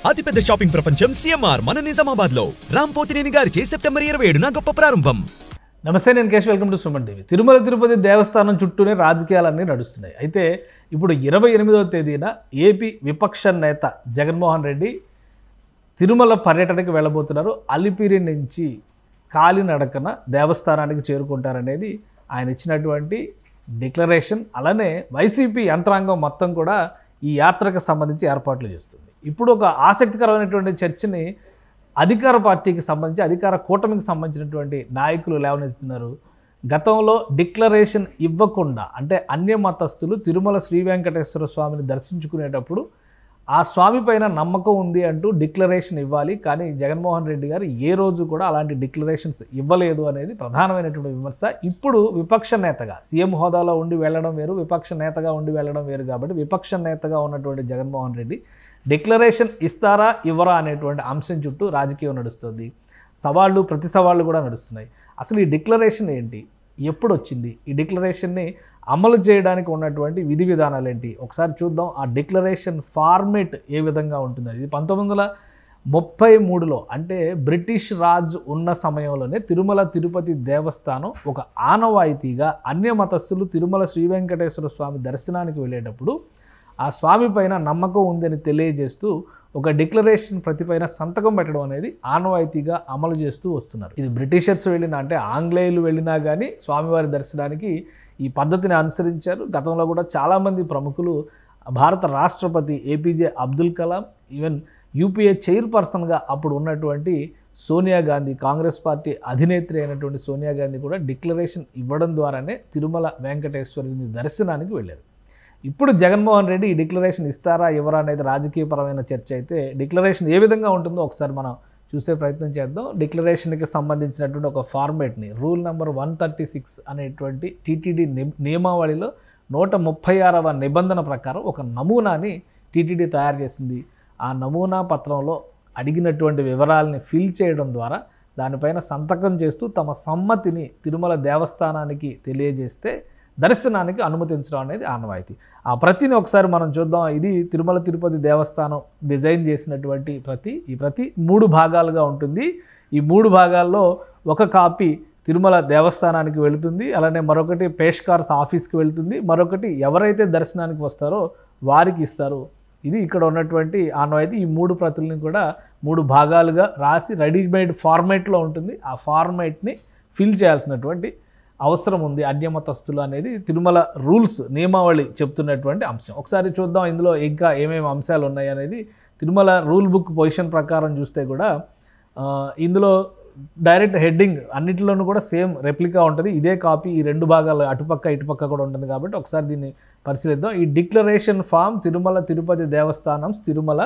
అతిపెద్ద షాపింగ్ ప్రపంచం సిఎంఆర్ మన నిజామాబాద్లో రాంపోతినేని గారిచే సెప్టెంబర్ 27న గొప్ప ప్రారంభం. నమస్తే, నేను Keshav. Welcome to Suman TV. Tirumala Tirupati దేవస్థానం చుట్టూనే రాజకీయాలన్నీ నడుస్తున్నాయి. అయితే ఇప్పుడు 28వ తేదీన ఏపీ విపక్ష నేత జగన్మోహన్ రెడ్డి తిరుమల పర్యటనకు వెళ్ళబోతున్నారు. అలిపిరి నుంచి కాలినడకన దేవస్థానానికి చేరుకుంటారనేది ఆయన ఇచ్చినటువంటి డిక్లరేషన్. అలానే వైసీపీ యంత్రాంగం మొత్తం కూడా ఈ యాత్రకు సంబంధించి ఏర్పాట్లు చేస్తుంది. ఇప్పుడు ఒక ఆసక్తికరమైనటువంటి చర్చని అధికార పార్టీకి సంబంధించి, అధికార కూటమికి సంబంధించినటువంటి నాయకులు లేవనెత్తుతున్నారు. గతంలో డిక్లరేషన్ ఇవ్వకుండా, అంటే అన్య మతస్థులు తిరుమల శ్రీ వెంకటేశ్వర స్వామిని దర్శించుకునేటప్పుడు ఆ స్వామి పైన నమ్మకం ఉంది అంటూ డిక్లరేషన్ ఇవ్వాలి. కానీ జగన్మోహన్ రెడ్డి గారు ఏ రోజు కూడా అలాంటి డిక్లరేషన్స్ ఇవ్వలేదు అనేది ప్రధానమైనటువంటి విమర్శ. ఇప్పుడు విపక్ష నేతగా, సీఎం హోదాలో ఉండి వెళ్ళడం వేరు, విపక్ష నేతగా ఉండి వెళ్ళడం వేరు. కాబట్టి విపక్ష నేతగా ఉన్నటువంటి జగన్మోహన్ రెడ్డి డిక్లరేషన్ ఇస్తారా ఇవ్వరా అనేటువంటి అంశం చుట్టూ రాజకీయం నడుస్తుంది. సవాళ్ళు, ప్రతి సవాళ్ళు కూడా నడుస్తున్నాయి. అసలు ఈ డిక్లరేషన్ ఏంటి, ఎప్పుడు వచ్చింది, ఈ డిక్లరేషన్ని అమలు చేయడానికి ఉన్నటువంటి విధి విధానాలు ఏంటి ఒకసారి చూద్దాం. ఆ డిక్లరేషన్ ఫార్మేట్ ఏ విధంగా ఉంటుంది. ఇది 1933లో, అంటే బ్రిటిష్ రాజ్ ఉన్న సమయంలోనే తిరుమల తిరుపతి దేవస్థానం ఒక ఆనవాయితీగా అన్య మతస్థులు తిరుమల శ్రీ వెంకటేశ్వర స్వామి దర్శనానికి వెళ్ళేటప్పుడు ఆ స్వామి పైన నమ్మకం ఉందని తెలియజేస్తూ ఒక డిక్లరేషన్ ప్రతిపైన సంతకం పెట్టడం అనేది ఆనవాయితీగా అమలు చేస్తూ వస్తున్నారు. ఇది బ్రిటిషర్స్ వెళ్ళినా, అంటే ఆంగ్లేయులు వెళ్ళినా కానీ స్వామివారి దర్శనానికి ఈ పద్ధతిని అనుసరించారు. గతంలో కూడా చాలామంది ప్రముఖులు, భారత రాష్ట్రపతి APJ Abdul Kalam, even UPA చైర్పర్సన్గా అప్పుడు ఉన్నటువంటి సోనియా గాంధీ, కాంగ్రెస్ పార్టీ అధినేత్రి అయినటువంటి సోనియా గాంధీ కూడా డిక్లరేషన్ ఇవ్వడం ద్వారానే తిరుమల వెంకటేశ్వరుని దర్శనానికి వెళ్ళారు. ఇప్పుడు జగన్మోహన్ రెడ్డి ఈ డిక్లరేషన్ ఇస్తారా ఇవ్వరా అనేది రాజకీయపరమైన చర్చ. అయితే డిక్లరేషన్ ఏ విధంగా ఉంటుందో ఒకసారి మనం చూసే ప్రయత్నం చేద్దాం. డిక్లరేషన్కి సంబంధించినటువంటి ఒక ఫార్మేట్ని, రూల్ నెంబర్ 136 అనేటువంటి టీటీడీ నియమావళిలో 136వ నిబంధన ప్రకారం ఒక నమూనాని టీటీడీ తయారు చేసింది. ఆ నమూనా పత్రంలో అడిగినటువంటి వివరాలని ఫిల్ చేయడం ద్వారా దానిపైన సంతకం చేస్తూ తమ సమ్మతిని తిరుమల దేవస్థానానికి తెలియజేస్తే దర్శనానికి అనుమతించడం అనేది ఆనవాయితీ. ఆ ప్రతిని ఒకసారి మనం చూద్దాం. ఇది తిరుమల తిరుపతి దేవస్థానం డిజైన్ చేసినటువంటి ప్రతి. ఈ ప్రతి 3 భాగాలుగా ఉంటుంది. ఈ 3 భాగాల్లో ఒక కాపీ తిరుమల దేవస్థానానికి వెళుతుంది, అలానే మరొకటి పేష్కార్స్ ఆఫీస్కి వెళుతుంది, మరొకటి ఎవరైతే దర్శనానికి వస్తారో వారికి ఇస్తారు. ఇది ఇక్కడ ఉన్నటువంటి ఆనవాయితీ. ఈ 3 ప్రతుల్ని కూడా 3 భాగాలుగా రాసి రెడీమేడ్ ఫార్మేట్లో ఉంటుంది. ఆ ఫార్మేట్ని ఫిల్ చేయాల్సినటువంటి అవసరం ఉంది అన్యమతస్థులు అనేది తిరుమల రూల్స్, నియమావళి చెప్తున్నటువంటి అంశం. ఒకసారి చూద్దాం ఇందులో ఇంకా ఏమేమి అంశాలు ఉన్నాయి అనేది. తిరుమల రూల్ బుక్ పొజిషన్ ప్రకారం చూస్తే కూడా ఇందులో డైరెక్ట్ హెడ్డింగ్ అన్నిటిలోనూ కూడా సేమ్ రెప్లికా ఉంటుంది. ఇదే కాపీ ఈ 2 భాగాలు అటుపక్క ఇటుపక్క కూడా ఉంటుంది. కాబట్టి ఒకసారి దీన్ని పరిశీలిద్దాం. ఈ declaration form Tirumala Tirupati Devasthanam Tirumala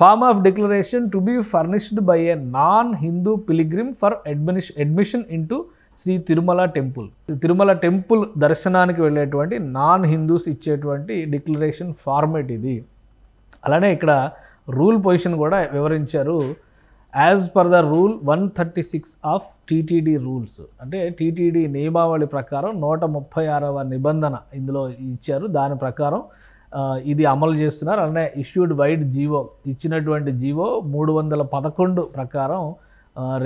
form of declaration to be furnished by a non Hindu pilgrim for admission into Shri Tirumala temple. Tirumala temple దర్శనానికి వెళ్ళేటువంటి నాన్ హిందూస్ ఇచ్చేటువంటి డిక్లరేషన్ ఫార్మేట్ ఇది. అలానే ఇక్కడ రూల్ పొజిషన్ కూడా వివరించారు. As per the rule 136 of TTD rules, అంటే టీటీడీ నియమావళి ప్రకారం 136వ నిబంధన ఇందులో ఇచ్చారు. దాని ప్రకారం ఇది అమలు చేస్తున్నారు. అలానే ఇష్యూడ్ వైడ్ జీవో, ఇచ్చినటువంటి జీవో 311 ప్రకారం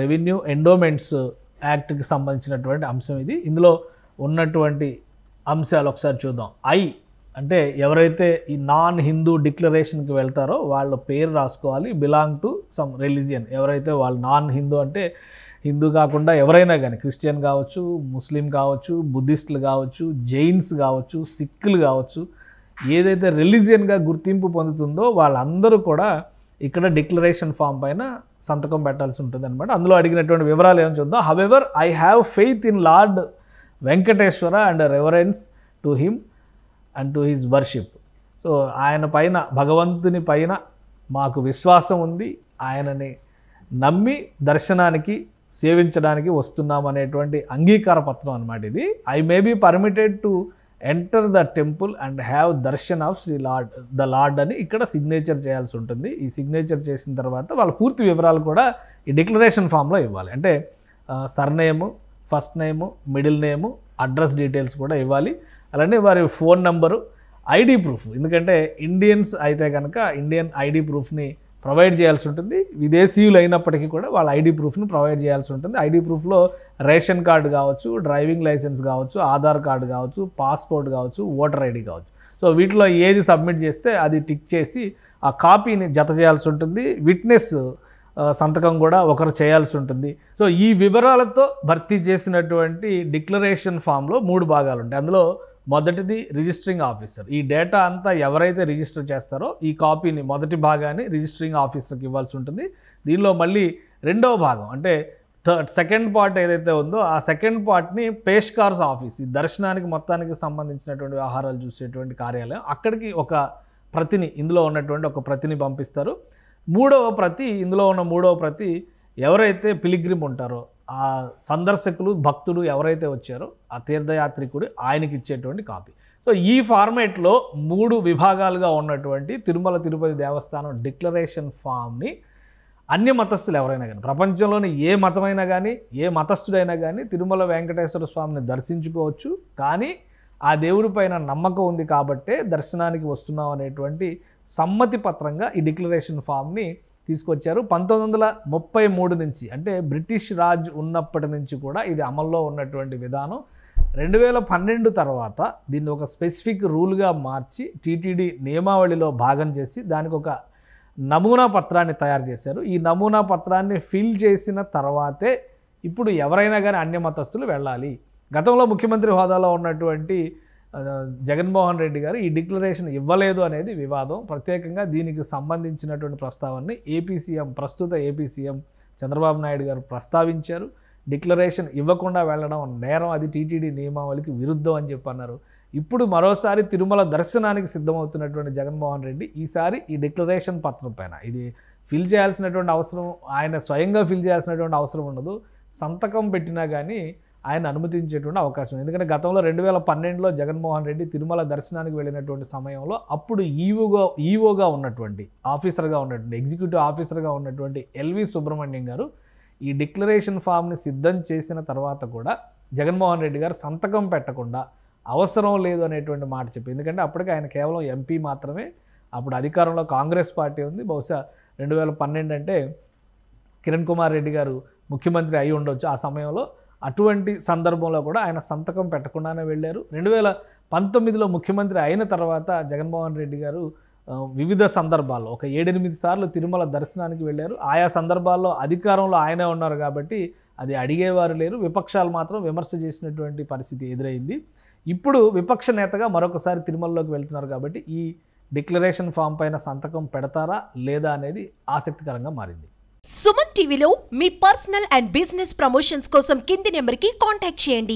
రెవెన్యూ ఎండోమెంట్స్ యాక్ట్కి సంబంధించినటువంటి అంశం ఇది. ఇందులో ఉన్నటువంటి అంశాలు ఒకసారి చూద్దాం. అంటే ఎవరైతే ఈ నాన్ హిందూ డిక్లరేషన్కి వెళ్తారో వాళ్ళ పేరు రాసుకోవాలి. Belong to some religion. ఎవరైతే వాళ్ళు నాన్ హిందూ అంటే హిందూ కాకుండా ఎవరైనా కానీ, క్రిస్టియన్ కావచ్చు, ముస్లిం కావచ్చు, బుద్ధిస్టులు కావచ్చు, జైన్స్ కావచ్చు, సిక్కులు కావచ్చు, ఏదైతే రిలీజియన్గా గుర్తింపు పొందుతుందో వాళ్ళందరూ కూడా ఇక్కడ డిక్లరేషన్ ఫామ్ పైన సంతకం పెట్టాల్సి ఉంటుంది అనమాట. అందులో అడిగినటువంటి వివరాలు ఏమో చూద్దాం. However I have faith in lord Venkateswara and reverence to him and to his worship. So ఆయన పైన, భగవంతుని పైన మాకు విశ్వాసం ఉంది, ఆయనని నమ్మి దర్శనానికి సేవించడానికి వస్తున్నాం అనేటువంటి అంగీకార పత్రం అనమాట ఇది. I may be permitted to enter the temple and have darshan of Shri lord the lord అని ఇక్కడ సిగ్నేచర్ చేయాల్సి ఉంటుంది. ఈ సిగ్నేచర్ చేసిన తర్వాత వాళ్ళ పూర్తి వివరాలు కూడా ఈ డిక్లరేషన్ ఫామ్లో ఇవ్వాలి. అంటే సర్నేము, ఫస్ట్ నేము, మిడిల్ నేము, అడ్రస్ డీటెయిల్స్ కూడా ఇవ్వాలి. అలానే వారి ఫోన్ నెంబరు, ఐడి ప్రూఫ్. ఎందుకంటే ఇండియన్స్ అయితే కనుక ఇండియన్ ఐడి ప్రూఫ్ని ప్రొవైడ్ చేయాల్సి ఉంటుంది. విదేశీయులు అయినప్పటికీ కూడా వాళ్ళ ఐడి ప్రూఫ్ని ప్రొవైడ్ చేయాల్సి ఉంటుంది. ఐడి ప్రూఫ్లో రేషన్ కార్డు కావచ్చు, డ్రైవింగ్ లైసెన్స్ కావచ్చు, ఆధార్ కార్డు కావచ్చు, పాస్పోర్ట్ కావచ్చు, ఓటర్ ఐడి కావచ్చు. సో వీటిలో ఏది సబ్మిట్ చేస్తే అది టిక్ చేసి ఆ కాపీని జత చేయాల్సి ఉంటుంది. విట్నెస్ సంతకం కూడా ఒకరు చేయాల్సి ఉంటుంది. సో ఈ వివరాలతో భర్తీ చేసినటువంటి డిక్లరేషన్ ఫామ్లో 3 భాగాలు ఉంటాయి. అందులో మొదటిది రిజిస్టరింగ్ ఆఫీసర్. ఈ డేటా అంతా ఎవరైతే రిజిస్టర్ చేస్తారో ఈ కాపీని మొదటి భాగాన్ని రిజిస్టరింగ్ ఆఫీసర్కి ఇవ్వాల్సి ఉంటుంది. దీనిలో మళ్ళీ రెండవ భాగం అంటే సెకండ్ పార్ట్ ఏదైతే ఉందో ఆ సెకండ్ పార్ట్ని పేష్కార్స్ ఆఫీస్, ఈ దర్శనానికి మొత్తానికి సంబంధించినటువంటి వ్యవహారాలు చూసేటువంటి కార్యాలయం, అక్కడికి ఒక ప్రతిని, ఇందులో ఉన్నటువంటి ఒక ప్రతిని పంపిస్తారు. ఇందులో ఉన్న మూడవ ప్రతి ఎవరైతే పిలిగ్రిమ్ ఉంటారో ఆ సందర్శకులు, భక్తుడు ఎవరైతే వచ్చారో ఆ తీర్థయాత్రికుడు ఆయనకి ఇచ్చేటువంటి కాపీ. సో ఈ ఫార్మేట్లో 3 విభాగాలుగా ఉన్నటువంటి తిరుమల తిరుపతి దేవస్థానం డిక్లరేషన్ ఫామ్ని అన్య మతస్థులు ఎవరైనా కానీ, ప్రపంచంలోని ఏ మతమైనా కానీ, ఏ మతస్థుడైనా కానీ తిరుమల వెంకటేశ్వర స్వామిని దర్శించుకోవచ్చు. కానీ ఆ దేవుడి పైన నమ్మకం ఉంది కాబట్టే దర్శనానికి వస్తున్నాం అనేటువంటి సమ్మతి పత్రంగా ఈ డిక్లరేషన్ ఫామ్ని తీసుకొచ్చారు. 1933 నుంచి, అంటే బ్రిటిష్ రాజ్ ఉన్నప్పటి నుంచి కూడా ఇది అమల్లో ఉన్నటువంటి విధానం. 2012 తర్వాత దీన్ని ఒక స్పెసిఫిక్ రూల్గా మార్చి టీటీడీ నియమావళిలో భాగం చేసి దానికి ఒక నమూనా పత్రాన్ని తయారు చేశారు. ఈ నమూనా పత్రాన్ని ఫిల్ చేసిన తర్వాతే ఇప్పుడు ఎవరైనా కానీ అన్య మతస్థులు వెళ్ళాలి. గతంలో ముఖ్యమంత్రి హోదాలో ఉన్నటువంటి జగన్మోహన్ రెడ్డి గారు ఈ డిక్లరేషన్ ఇవ్వలేదు అనేది వివాదం. ప్రత్యేకంగా దీనికి సంబంధించినటువంటి ప్రస్తావనని ప్రస్తుత ఏపీ సీఎం చంద్రబాబు నాయుడు గారు ప్రస్తావించారు. డిక్లరేషన్ ఇవ్వకుండా వెళ్ళడం నేరం, అది టీటీడీ నియమావళికి విరుద్ధం అని చెప్పన్నారు. ఇప్పుడు మరోసారి తిరుమల దర్శనానికి సిద్ధమవుతున్నటువంటి జగన్మోహన్ రెడ్డి ఈసారి ఈ డిక్లరేషన్ పత్రం పైన ఇది ఫిల్ చేయాల్సినటువంటి అవసరం, ఆయన స్వయంగా ఫిల్ చేయాల్సినటువంటి అవసరం ఉండదు. సంతకం పెట్టినా కానీ ఆయన అనుమతించేటువంటి అవకాశం. ఎందుకంటే గతంలో 2012లో జగన్మోహన్ రెడ్డి తిరుమల దర్శనానికి వెళ్ళినటువంటి సమయంలో అప్పుడు ఈవోగా ఉన్నటువంటి ఎగ్జిక్యూటివ్ ఆఫీసర్గా ఉన్నటువంటి ఎల్వి సుబ్రహ్మణ్యం గారు ఈ డిక్లరేషన్ ఫామ్ని సిద్ధం చేసిన తర్వాత కూడా జగన్మోహన్ రెడ్డి గారు సంతకం పెట్టకుండా అవసరం లేదు అనేటువంటి మాట చెప్పి, ఎందుకంటే అప్పటికి ఆయన కేవలం ఎంపీ మాత్రమే. అప్పుడు అధికారంలో కాంగ్రెస్ పార్టీ ఉంది. బహుశా 2012 అంటే కిరణ్ కుమార్ రెడ్డి గారు ముఖ్యమంత్రి అయి ఉండొచ్చు ఆ సమయంలో. అటువంటి సందర్భంలో కూడా ఆయన సంతకం పెట్టకుండానే వెళ్ళారు. 2019లో ముఖ్యమంత్రి అయిన తర్వాత జగన్మోహన్ రెడ్డి గారు వివిధ సందర్భాల్లో ఒక 7-8 సార్లు తిరుమల దర్శనానికి వెళ్ళారు. ఆయా సందర్భాల్లో అధికారంలో ఆయనే ఉన్నారు కాబట్టి అది అడిగేవారు లేరు. విపక్షాలు మాత్రం విమర్శ చేసినటువంటి పరిస్థితి ఎదురైంది. ఇప్పుడు విపక్ష నేతగా మరొకసారి తిరుమలలోకి వెళ్తున్నారు కాబట్టి ఈ డిక్లరేషన్ ఫామ్ పైన సంతకం పెడతారా లేదా అనేది ఆసక్తికరంగా మారింది. సుమన్ టీవీలో మీ పర్సనల్ అండ్ బిజినెస్ ప్రమోషన్స్ కోసం కింది నెంబర్కి కాంటాక్ట్ చేయండి.